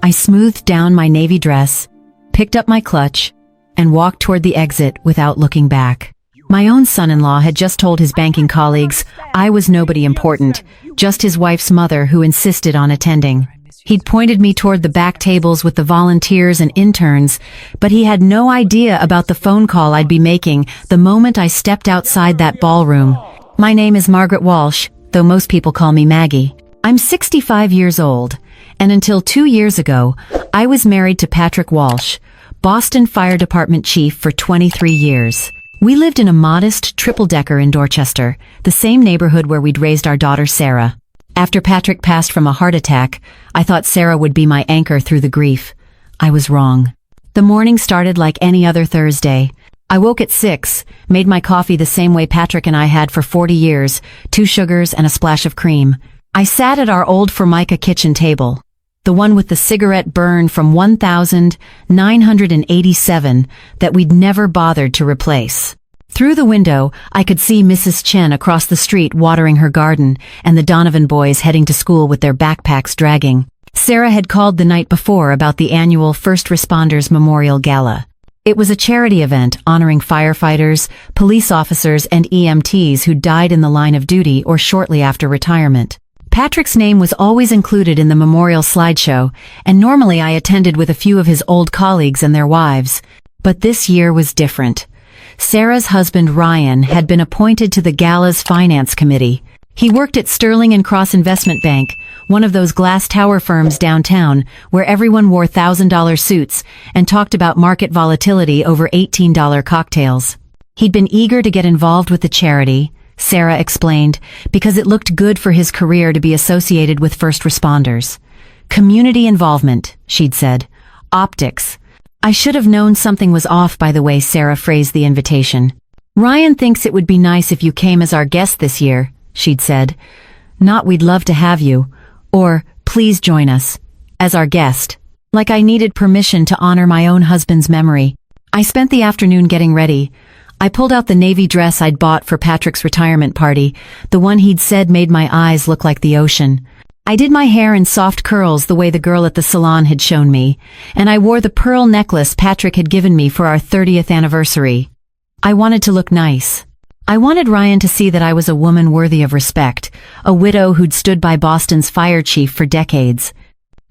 I smoothed down my navy dress, picked up my clutch, and walked toward the exit without looking back. My own son-in-law had just told his banking colleagues I was nobody important, just his wife's mother who insisted on attending. He'd pointed me toward the back tables with the volunteers and interns, but he had no idea about the phone call I'd be making the moment I stepped outside that ballroom. My name is Margaret Walsh, though most people call me Maggie. I'm 65 years old, and until 2 years ago, I was married to Patrick Walsh, Boston Fire Department chief for 23 years. We lived in a modest triple-decker in Dorchester, the same neighborhood where we'd raised our daughter Sarah. After Patrick passed from a heart attack, I thought Sarah would be my anchor through the grief. I was wrong. The morning started like any other Thursday. I woke at 6, made my coffee the same way Patrick and I had for 40 years, 2 sugars and a splash of cream. I sat at our old Formica kitchen table, the one with the cigarette burn from 1987 that we'd never bothered to replace. Through the window, I could see Mrs. Chen across the street watering her garden and the Donovan boys heading to school with their backpacks dragging. Sarah had called the night before about the annual First Responders Memorial Gala. It was a charity event honoring firefighters, police officers, and EMTs who died in the line of duty or shortly after retirement. Patrick's name was always included in the memorial slideshow, and normally I attended with a few of his old colleagues and their wives. But this year was different. Sarah's husband Ryan had been appointed to the gala's finance committee. He worked at Sterling & Cross Investment Bank, one of those glass tower firms downtown where everyone wore $1,000 suits and talked about market volatility over $18 cocktails. He'd been eager to get involved with the charity, Sarah explained, because it looked good for his career to be associated with first responders. Community involvement, she'd said. Optics. I should have known something was off by the way Sarah phrased the invitation. Ryan thinks it would be nice if you came as our guest this year, she'd said. Not we'd love to have you, or please join us, as our guest. Like I needed permission to honor my own husband's memory. I spent the afternoon getting ready. I pulled out the navy dress I'd bought for Patrick's retirement party, the one he'd said made my eyes look like the ocean. I did my hair in soft curls the way the girl at the salon had shown me, and I wore the pearl necklace Patrick had given me for our 30th anniversary. I wanted to look nice. I wanted Ryan to see that I was a woman worthy of respect, a widow who'd stood by Boston's fire chief for decades.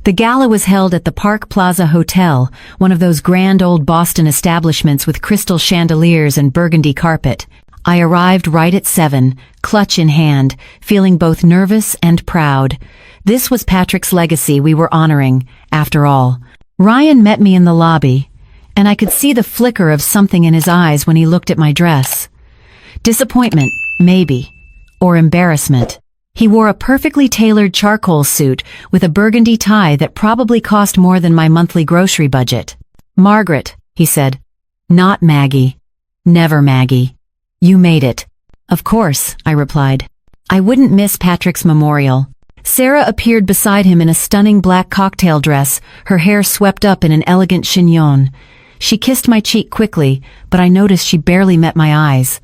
The gala was held at the Park Plaza Hotel, one of those grand old Boston establishments with crystal chandeliers and burgundy carpet. I arrived right at 7, clutch in hand, feeling both nervous and proud. This was Patrick's legacy we were honoring, after all. Ryan met me in the lobby, and I could see the flicker of something in his eyes when he looked at my dress. Disappointment, maybe, or embarrassment. He wore a perfectly tailored charcoal suit with a burgundy tie that probably cost more than my monthly grocery budget. Margaret, he said. Not Maggie. Never Maggie. You made it. Of course, I replied. I wouldn't miss Patrick's memorial. Sarah appeared beside him in a stunning black cocktail dress, her hair swept up in an elegant chignon. She kissed my cheek quickly, but I noticed she barely met my eyes.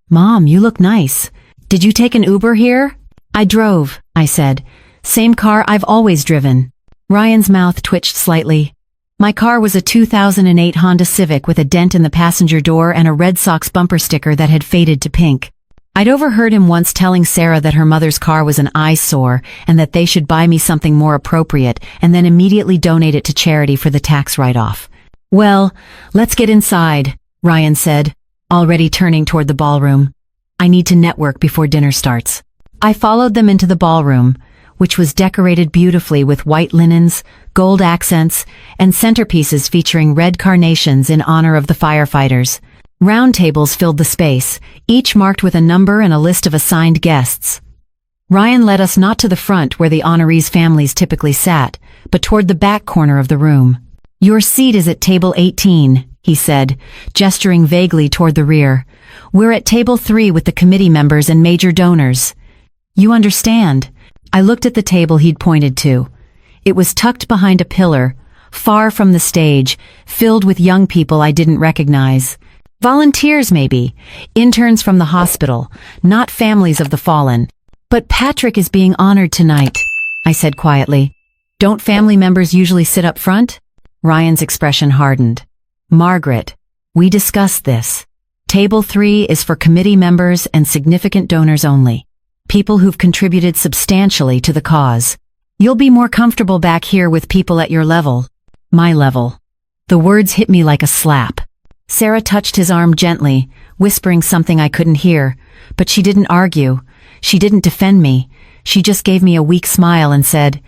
Mom, you look nice. Did you take an Uber here? I drove, I said. Same car I've always driven. Ryan's mouth twitched slightly. My car was a 2008 Honda Civic with a dent in the passenger door and a Red Sox bumper sticker that had faded to pink. I'd overheard him once telling Sarah that her mother's car was an eyesore and that they should buy me something more appropriate and then immediately donate it to charity for the tax write-off. Well, let's get inside, Ryan said, already turning toward the ballroom. I need to network before dinner starts. I followed them into the ballroom, which was decorated beautifully with white linens, gold accents, and centerpieces featuring red carnations in honor of the firefighters. Round tables filled the space, each marked with a number and a list of assigned guests. Ryan led us not to the front where the honorees' families typically sat, but toward the back corner of the room. Your seat is at table 18, he said, gesturing vaguely toward the rear. We're at table 3 with the committee members and major donors. You understand. I looked at the table he'd pointed to. It was tucked behind a pillar, far from the stage, filled with young people I didn't recognize. Volunteers, maybe. Interns from the hospital, not families of the fallen. But Patrick is being honored tonight, I said quietly. Don't family members usually sit up front? Ryan's expression hardened. Margaret, we discussed this. Table 3 is for committee members and significant donors only. People who've contributed substantially to the cause. You'll be more comfortable back here with people at your level. My level. The words hit me like a slap. Sarah touched his arm gently, whispering something I couldn't hear, but she didn't argue. She didn't defend me. She just gave me a weak smile and said,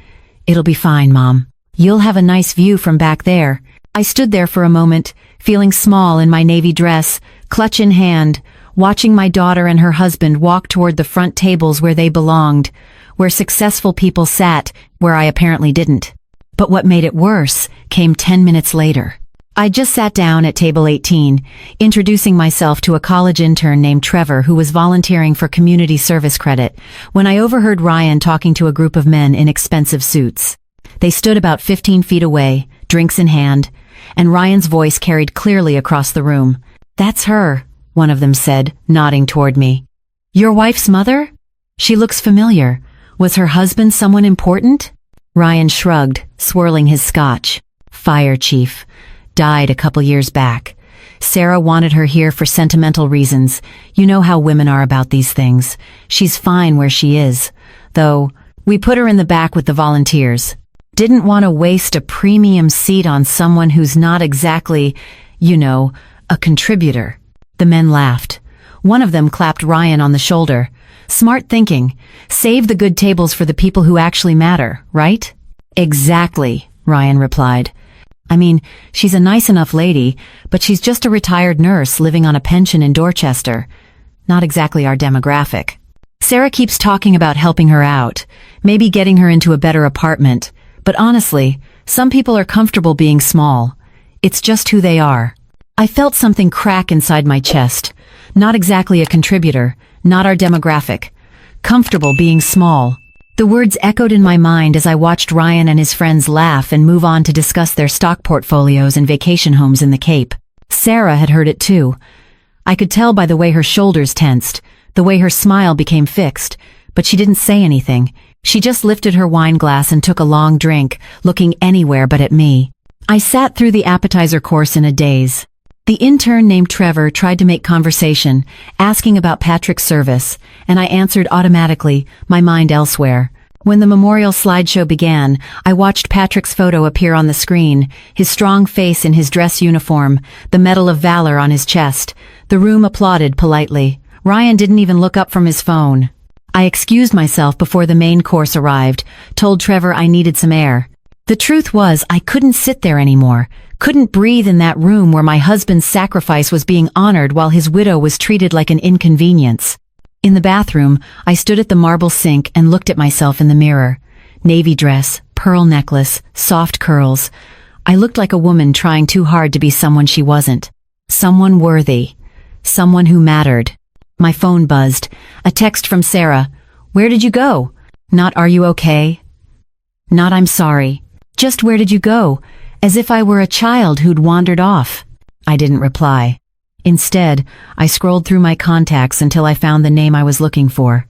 "It'll be fine, Mom. You'll have a nice view from back there." I stood there for a moment, feeling small in my navy dress, clutch in hand, watching my daughter and her husband walk toward the front tables where they belonged, where successful people sat, where I apparently didn't. But what made it worse came 10 minutes later. I just sat down at table 18, introducing myself to a college intern named Trevor who was volunteering for community service credit, when I overheard Ryan talking to a group of men in expensive suits. They stood about 15 feet away, drinks in hand, and Ryan's voice carried clearly across the room. "That's her," one of them said, nodding toward me. "Your wife's mother? She looks familiar. Was her husband someone important?" Ryan shrugged, swirling his scotch. "Fire chief. Died a couple years back. Sarah wanted her here for sentimental reasons. You know how women are about these things. She's fine where she is. Though, we put her in the back with the volunteers. Didn't want to waste a premium seat on someone who's not exactly, a contributor." The men laughed. One of them clapped Ryan on the shoulder. "Smart thinking. Save the good tables for the people who actually matter, right?" "Exactly," Ryan replied. "I mean, she's a nice enough lady, but she's just a retired nurse living on a pension in Dorchester. Not exactly our demographic. Sarah keeps talking about helping her out, maybe getting her into a better apartment, but honestly, some people are comfortable being small. It's just who they are." I felt something crack inside my chest. Not exactly a contributor, not our demographic. Comfortable being small. The words echoed in my mind as I watched Ryan and his friends laugh and move on to discuss their stock portfolios and vacation homes in the Cape. Sarah had heard it too. I could tell by the way her shoulders tensed, the way her smile became fixed, but she didn't say anything. She just lifted her wine glass and took a long drink, looking anywhere but at me. I sat through the appetizer course in a daze. The intern named Trevor tried to make conversation, asking about Patrick's service, and I answered automatically, my mind elsewhere. When the memorial slideshow began, I watched Patrick's photo appear on the screen, his strong face in his dress uniform, the Medal of Valor on his chest. The room applauded politely. Ryan didn't even look up from his phone. I excused myself before the main course arrived, told Trevor I needed some air. The truth was, I couldn't sit there anymore. Couldn't breathe in that room where my husband's sacrifice was being honored while his widow was treated like an inconvenience. In the bathroom, I stood at the marble sink and looked at myself in the mirror. Navy dress, pearl necklace, soft curls. I looked like a woman trying too hard to be someone she wasn't. Someone worthy. Someone who mattered. My phone buzzed. A text from Sarah. "Where did you go?" Not "Are you okay?" Not "I'm sorry." Just "Where did you go?" As if I were a child who'd wandered off. I didn't reply. Instead, I scrolled through my contacts until I found the name I was looking for.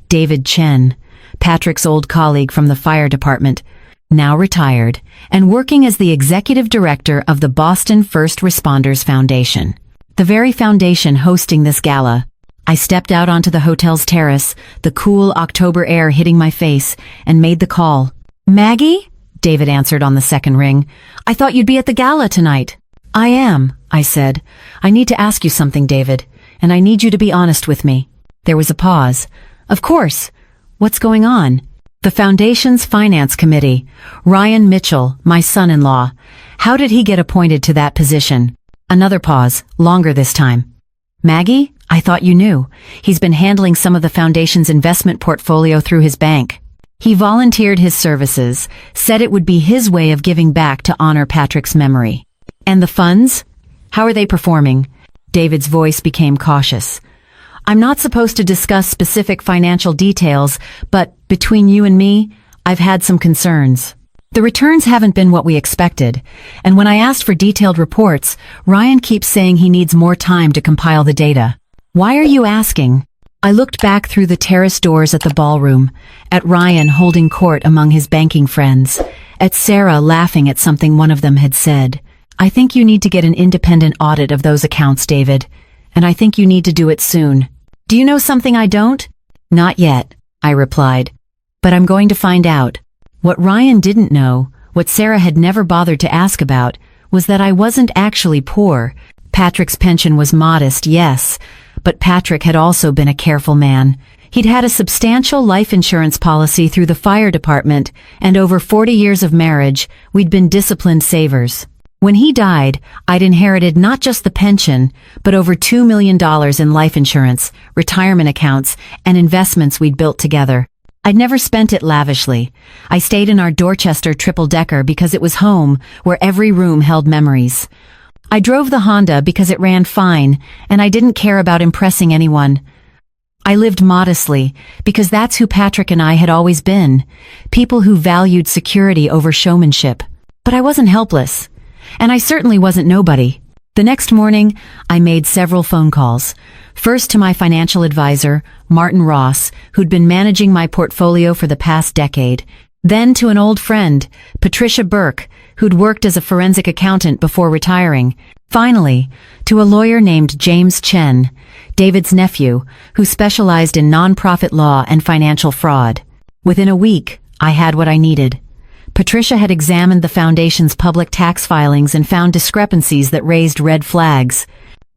David Chen, Patrick's old colleague from the fire department, now retired, and working as the executive director of the Boston First Responders Foundation. The very foundation hosting this gala. I stepped out onto the hotel's terrace, the cool October air hitting my face, and made the call. "Maggie?" David answered on the second ring. "I thought you'd be at the gala tonight." "I am," I said. "I need to ask you something, David, and I need you to be honest with me." There was a pause. "Of course. What's going on?" "The foundation's finance committee. Ryan Mitchell, my son-in-law. How did he get appointed to that position?" Another pause, longer this time. "Maggie, I thought you knew. He's been handling some of the foundation's investment portfolio through his bank. He volunteered his services, said it would be his way of giving back to honor Patrick's memory." "And the funds? How are they performing?" David's voice became cautious. "I'm not supposed to discuss specific financial details, but between you and me, I've had some concerns. The returns haven't been what we expected, and when I asked for detailed reports, Ryan keeps saying he needs more time to compile the data." "Why are you asking?" I looked back through the terrace doors at the ballroom, at Ryan holding court among his banking friends, at Sarah laughing at something one of them had said. I think you need to get an independent audit of those accounts, David. And I think you need to do it soon. Do you know something I don't? Not yet, I replied. But I'm going to find out. What Ryan didn't know, what Sarah had never bothered to ask about, was that I wasn't actually poor. Patrick's pension was modest, yes, but Patrick had also been a careful man. He'd had a substantial life insurance policy through the fire department, and over 40 years of marriage, we'd been disciplined savers. When he died, I'd inherited not just the pension, but over $2 million in life insurance, retirement accounts, and investments we'd built together. I'd never spent it lavishly. I stayed in our Dorchester triple-decker because it was home, where every room held memories. I drove the Honda because it ran fine, and I didn't care about impressing anyone. I lived modestly, because that's who Patrick and I had always been, people who valued security over showmanship. But I wasn't helpless, and I certainly wasn't nobody. The next morning, I made several phone calls. First to my financial advisor, Martin Ross, who'd been managing my portfolio for the past decade. Then to an old friend, Patricia Burke, who'd worked as a forensic accountant before retiring. Finally, to a lawyer named James Chen, David's nephew, who specialized in nonprofit law and financial fraud. Within a week, I had what I needed. Patricia had examined the foundation's public tax filings and found discrepancies that raised red flags.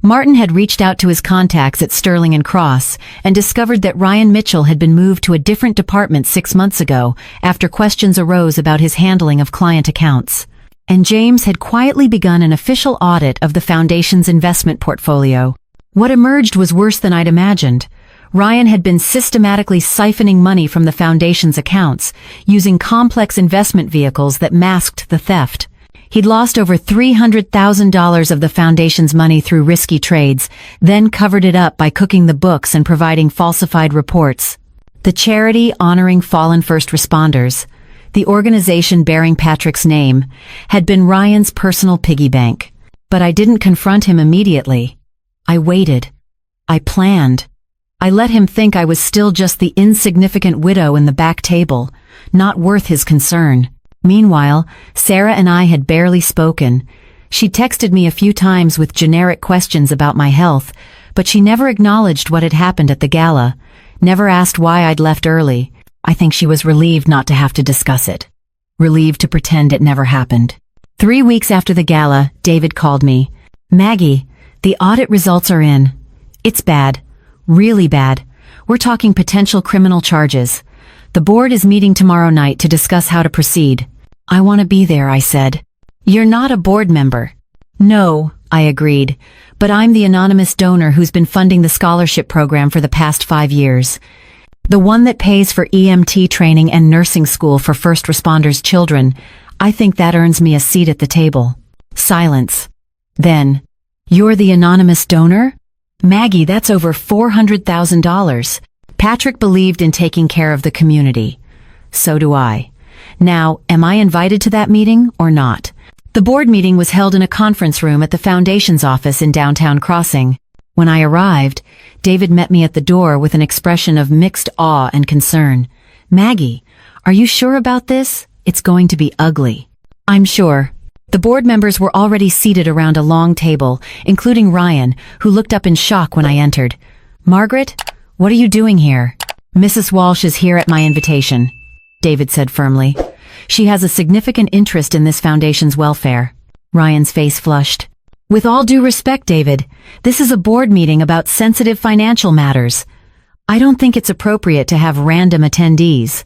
Martin had reached out to his contacts at Sterling and Cross and discovered that Ryan Mitchell had been moved to a different department 6 months ago after questions arose about his handling of client accounts. And James had quietly begun an official audit of the foundation's investment portfolio. What emerged was worse than I'd imagined. Ryan had been systematically siphoning money from the foundation's accounts, using complex investment vehicles that masked the theft. He'd lost over $300,000 of the foundation's money through risky trades, then covered it up by cooking the books and providing falsified reports. The charity honoring fallen first responders, the organization bearing Patrick's name, had been Ryan's personal piggy bank. But I didn't confront him immediately. I waited. I planned. I let him think I was still just the insignificant widow in the back table, not worth his concern. Meanwhile, Sarah and I had barely spoken. She texted me a few times with generic questions about my health, but she never acknowledged what had happened at the gala, never asked why I'd left early. I think she was relieved not to have to discuss it. Relieved to pretend it never happened. 3 weeks after the gala, David called me. "Maggie, the audit results are in. It's bad. Really bad. We're talking potential criminal charges. The board is meeting tomorrow night to discuss how to proceed." "I want to be there," I said. "You're not a board member." "No," I agreed, "but I'm the anonymous donor who's been funding the scholarship program for the past 5 years. The one that pays for EMT training and nursing school for first responders' children. I think that earns me a seat at the table." Silence. Then, "You're the anonymous donor? Maggie, that's over $400,000. Patrick believed in taking care of the community. So do I. Now, am I invited to that meeting or not?" The board meeting was held in a conference room at the foundation's office in downtown Crossing. When I arrived, David met me at the door with an expression of mixed awe and concern. "Maggie, are you sure about this? It's going to be ugly." "I'm sure." The board members were already seated around a long table, including Ryan, who looked up in shock when I entered. "Margaret, what are you doing here?" "Mrs. Walsh is here at my invitation," David said firmly. "She has a significant interest in this foundation's welfare." Ryan's face flushed. "With all due respect, David, this is a board meeting about sensitive financial matters. I don't think it's appropriate to have random attendees."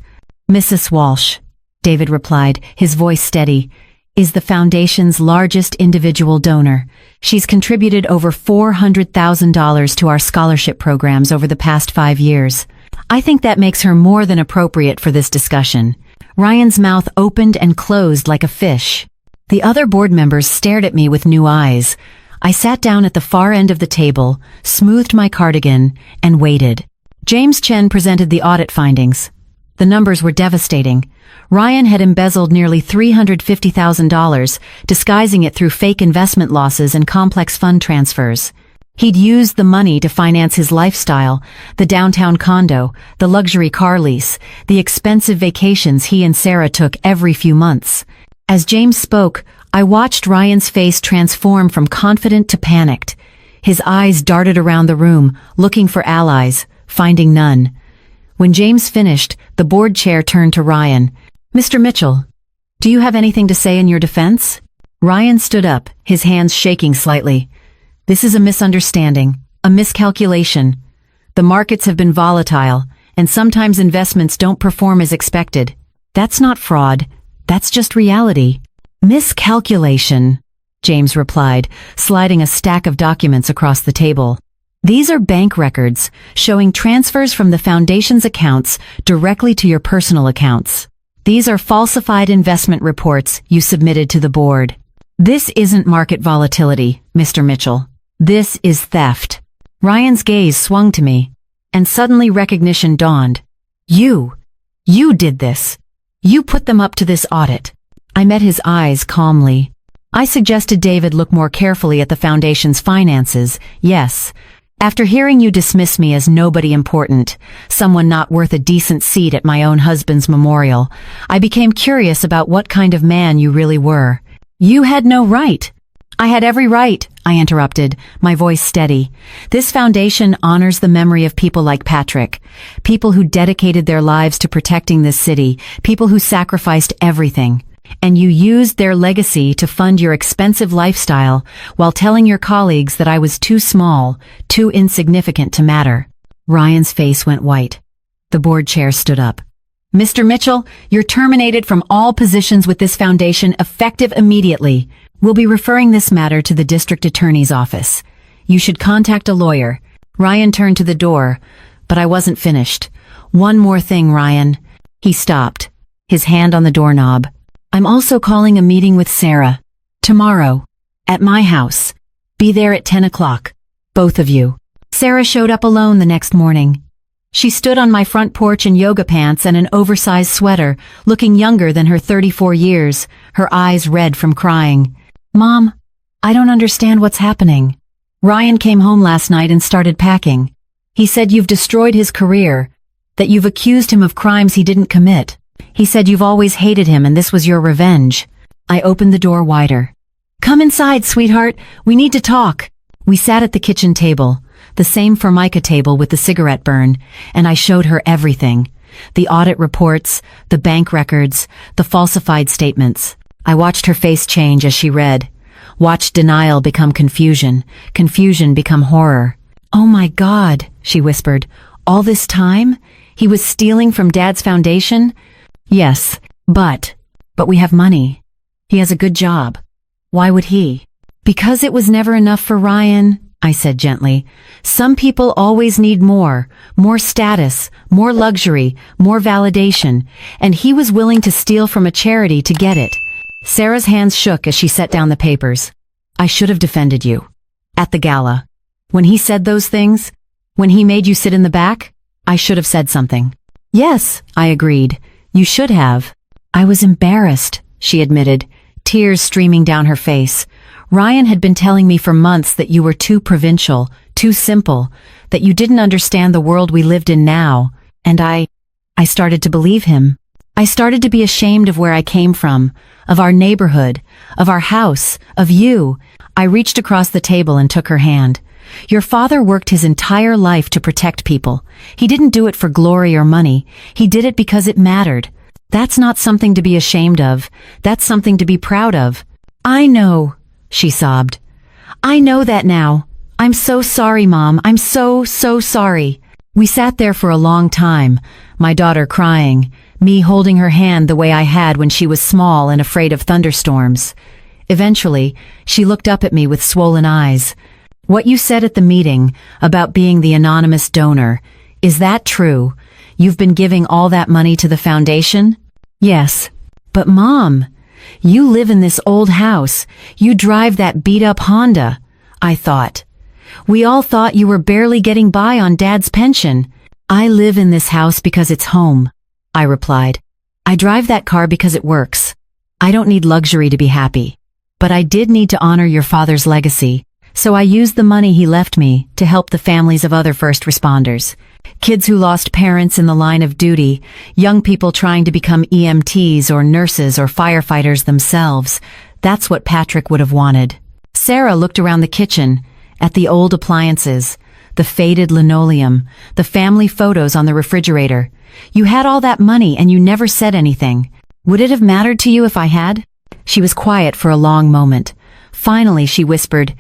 "Mrs. Walsh," David replied, his voice steady, "is the foundation's largest individual donor. She's contributed over $400,000 to our scholarship programs over the past 5 years. I think that makes her more than appropriate for this discussion." Ryan's mouth opened and closed like a fish. The other board members stared at me with new eyes. I sat down at the far end of the table, smoothed my cardigan, and waited. James Chen presented the audit findings. The numbers were devastating. Ryan had embezzled nearly $350,000, disguising it through fake investment losses and complex fund transfers. He'd used the money to finance his lifestyle, the downtown condo, the luxury car lease, the expensive vacations he and Sarah took every few months. As James spoke, I watched Ryan's face transform from confident to panicked. His eyes darted around the room, looking for allies, finding none. When James finished, the board chair turned to Ryan. "Mr. Mitchell, do you have anything to say in your defense?" Ryan stood up, his hands shaking slightly. "This is a misunderstanding, a miscalculation. The markets have been volatile, and sometimes investments don't perform as expected. That's not fraud, that's just reality." "Miscalculation," James replied, sliding a stack of documents across the table. "These are bank records, showing transfers from the foundation's accounts directly to your personal accounts. These are falsified investment reports you submitted to the board. This isn't market volatility, Mr. Mitchell. This is theft." Ryan's gaze swung to me, and suddenly recognition dawned. You did this. You put them up to this audit." I met his eyes calmly. "I suggested David look more carefully at the foundation's finances, yes. After hearing you dismiss me as nobody important, someone not worth a decent seat at my own husband's memorial, I became curious about what kind of man you really were." "You had no right." "I had every right," I interrupted, my voice steady. "This foundation honors the memory of people like Patrick, people who dedicated their lives to protecting this city, people who sacrificed everything. And you used their legacy to fund your expensive lifestyle while telling your colleagues that I was too small, too insignificant to matter." Ryan's face went white. The board chair stood up. "Mr. Mitchell, you're terminated from all positions with this foundation effective immediately. We'll be referring this matter to the district attorney's office. You should contact a lawyer." Ryan turned to the door, but I wasn't finished. "One more thing, Ryan." He stopped, his hand on the doorknob. "I'm also calling a meeting with Sarah. Tomorrow. At my house. Be there at 10 o'clock. Both of you." Sarah showed up alone the next morning. She stood on my front porch in yoga pants and an oversized sweater, looking younger than her 34 years, her eyes red from crying. "Mom, I don't understand what's happening. Ryan came home last night and started packing. He said you've destroyed his career, that you've accused him of crimes he didn't commit. He said you've always hated him and this was your revenge." I opened the door wider. "Come inside, sweetheart. We need to talk." We sat at the kitchen table, the same Formica table with the cigarette burn, and I showed her everything. The audit reports, the bank records, the falsified statements. I watched her face change as she read, watched denial become confusion, confusion become horror. "Oh my God," she whispered. "All this time? He was stealing from Dad's foundation?" "Yes, but we have money. He has a good job. Why would he?" "Because it was never enough for Ryan," I said gently. "Some people always need more status, more luxury, more validation, and he was willing to steal from a charity to get it." Sarah's hands shook as she set down the papers. "I should have defended you. At the gala. When he said those things, when he made you sit in the back, I should have said something." "Yes," I agreed. "You should have." "I was embarrassed," she admitted, tears streaming down her face. "Ryan had been telling me for months that you were too provincial, too simple, that you didn't understand the world we lived in now, and I started to believe him. I started to be ashamed of where I came from, of our neighborhood, of our house, of you." I reached across the table and took her hand. "Your father worked his entire life to protect people. He didn't do it for glory or money. He did it because it mattered. That's not something to be ashamed of. That's something to be proud of." "I know," she sobbed. "I know that now. I'm so sorry, Mom. I'm so sorry." We sat there for a long time, my daughter crying, me holding her hand the way I had when she was small and afraid of thunderstorms. Eventually, she looked up at me with swollen eyes. "What you said at the meeting about being the anonymous donor, is that true? You've been giving all that money to the foundation?" "Yes." "But Mom, you live in this old house. You drive that beat-up Honda," I thought. "We all thought you were barely getting by on Dad's pension." "I live in this house because it's home," I replied. "I drive that car because it works. I don't need luxury to be happy. But I did need to honor your father's legacy. So I used the money he left me to help the families of other first responders. Kids who lost parents in the line of duty, young people trying to become EMTs or nurses or firefighters themselves. That's what Patrick would have wanted. Sarah looked around the kitchen, at the old appliances, the faded linoleum, the family photos on the refrigerator. You had all that money and you never said anything. Would it have mattered to you if I had? She was quiet for a long moment. Finally, she whispered,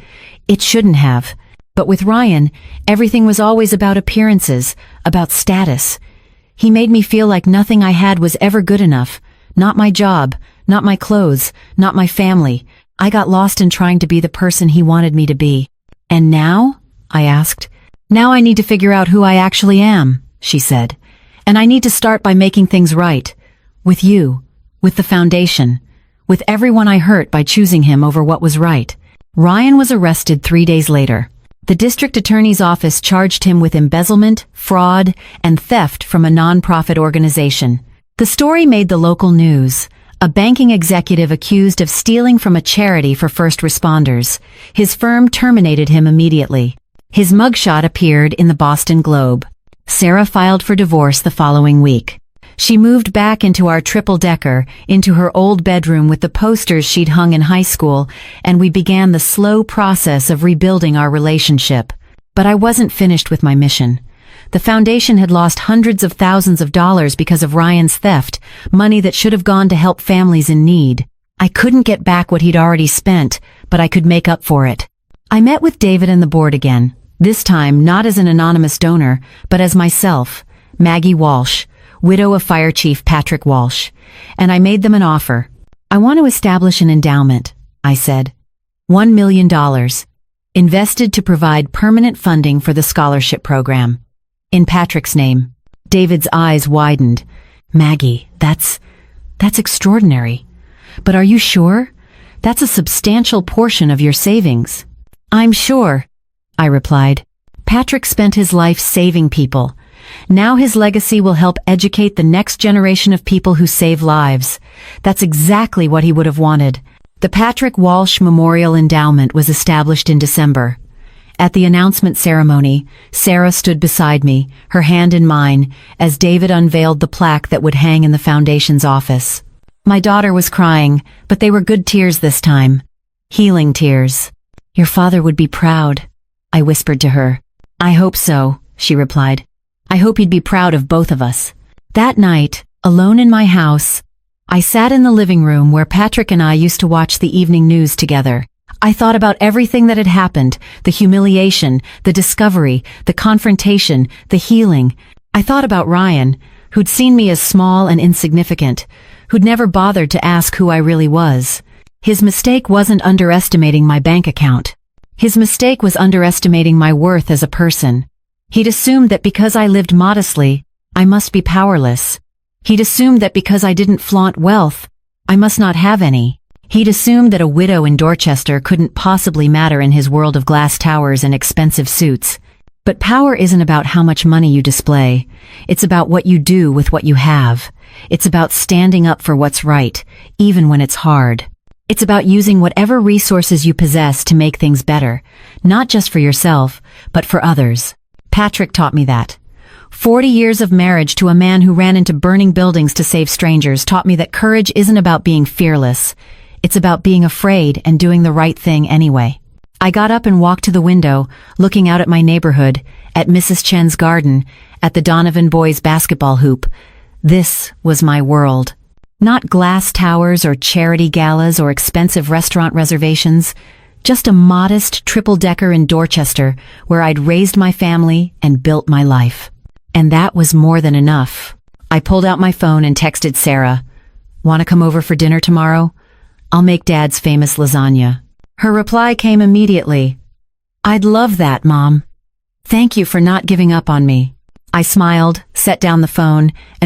"It shouldn't have." But with Ryan, everything was always about appearances, about status. He made me feel like nothing I had was ever good enough. Not my job, not my clothes, not my family. I got lost in trying to be the person he wanted me to be. "And now?" I asked. "Now I need to figure out who I actually am," she said. "And I need to start by making things right. With you, with the foundation, with everyone I hurt by choosing him over what was right." Ryan was arrested 3 days later. The district attorney's office charged him with embezzlement, fraud, and theft from a non-profit organization. The story made the local news. A banking executive accused of stealing from a charity for first responders. His firm terminated him immediately. His mugshot appeared in the Boston Globe. Sarah filed for divorce the following week. She moved back into our triple-decker, into her old bedroom with the posters she'd hung in high school, and we began the slow process of rebuilding our relationship. But I wasn't finished with my mission. The foundation had lost hundreds of thousands of dollars because of Ryan's theft, money that should have gone to help families in need. I couldn't get back what he'd already spent, but I could make up for it. I met with David and the board again, this time not as an anonymous donor, but as myself, Maggie Walsh, widow of Fire Chief Patrick Walsh, and I made them an offer. "I want to establish an endowment," I said. $1 million, invested to provide permanent funding for the scholarship program. In Patrick's name. David's eyes widened. "Maggie, that's extraordinary. But are you sure? That's a substantial portion of your savings." "I'm sure," I replied. Patrick spent his life saving people. Now his legacy will help educate the next generation of people who save lives. That's exactly what he would have wanted. The Patrick Walsh Memorial Endowment was established in December. At the announcement ceremony, Sarah stood beside me, her hand in mine, as David unveiled the plaque that would hang in the foundation's office. My daughter was crying, but they were good tears this time. Healing tears. "Your father would be proud," I whispered to her. "I hope so," she replied. "I hope he'd be proud of both of us." That night, alone in my house, I sat in the living room where Patrick and I used to watch the evening news together. I thought about everything that had happened, the humiliation, the discovery, the confrontation, the healing. I thought about Ryan, who'd seen me as small and insignificant, who'd never bothered to ask who I really was. His mistake wasn't underestimating my bank account. His mistake was underestimating my worth as a person. He'd assumed that because I lived modestly, I must be powerless. He'd assumed that because I didn't flaunt wealth, I must not have any. He'd assumed that a widow in Dorchester couldn't possibly matter in his world of glass towers and expensive suits. But power isn't about how much money you display. It's about what you do with what you have. It's about standing up for what's right, even when it's hard. It's about using whatever resources you possess to make things better, not just for yourself, but for others. Patrick taught me that. 40 years of marriage to a man who ran into burning buildings to save strangers taught me that courage isn't about being fearless. It's about being afraid and doing the right thing anyway. I got up and walked to the window, looking out at my neighborhood, at Mrs. Chen's garden, at the Donovan boys' basketball hoop. This was my world. Not glass towers or charity galas or expensive restaurant reservations, just a modest triple-decker in Dorchester where I'd raised my family and built my life. And that was more than enough. I pulled out my phone and texted Sarah, "Want to come over for dinner tomorrow? I'll make Dad's famous lasagna." Her reply came immediately. "I'd love that, Mom. Thank you for not giving up on me." I smiled, set down the phone, and